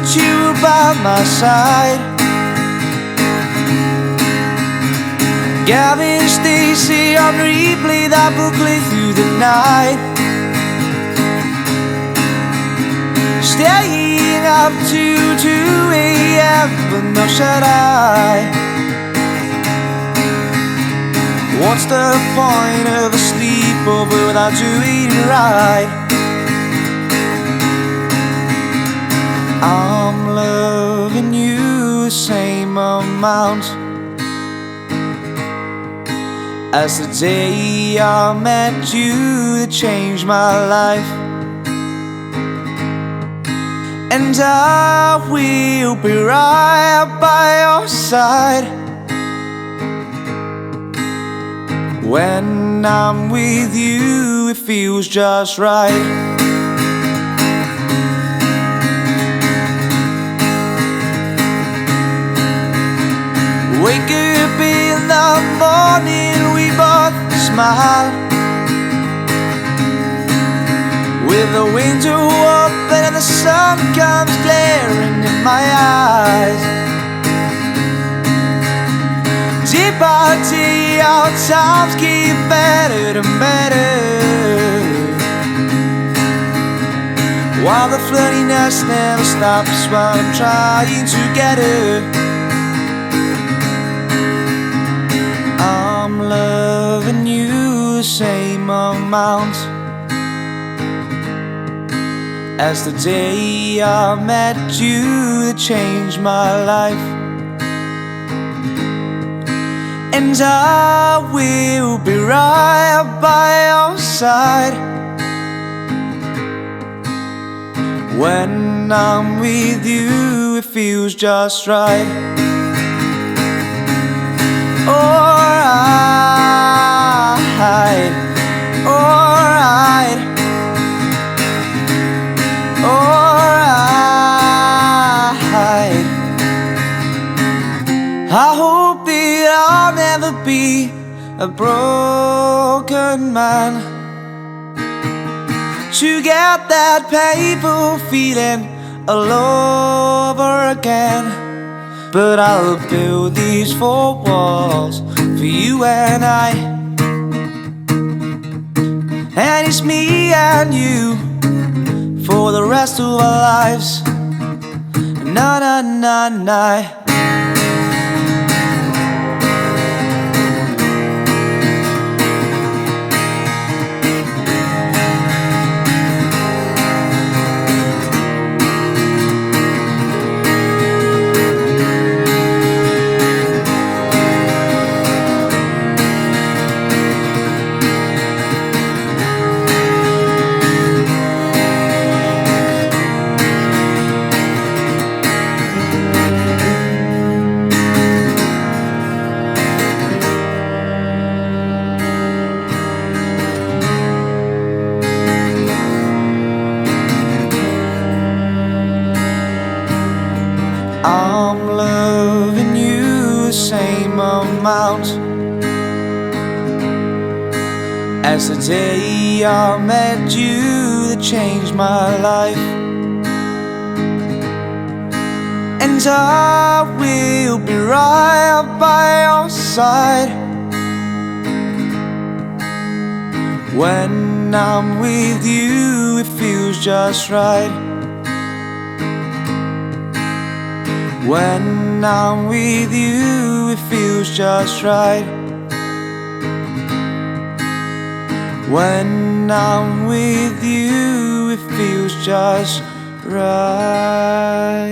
that you were by my side. Gavin, Stacey on replay, that booklet through the night. Staying up to 2 a.m. but no shut eye. What's the point of a sleepover without you eating right? I'm loving you the same amount as the day I met you that changed my life. And I will be right by your side. When I'm with you, it feels just right. Wake up in the morning, we both smile, with the window open and the sun comes glaring in my eyes. Day by day, our times keep better and better, while the floodiness never stops while I'm trying to get her. I'm loving you the same amount as the day I met you that changed my life. And I will be right by your side. When I'm with you, it feels just right. Alright, alright, alright. I hope that I'll never be a broken man, to get that painful feeling all over again. But I'll build these 4 walls for you and I, and it's me and you for the rest of our lives. Na na na na. I'm loving you the same amount as the day I met you that changed my life. And I will be right by your side. When I'm with you, it feels just right. When I'm with you, it feels just right. When I'm with you, it feels just right.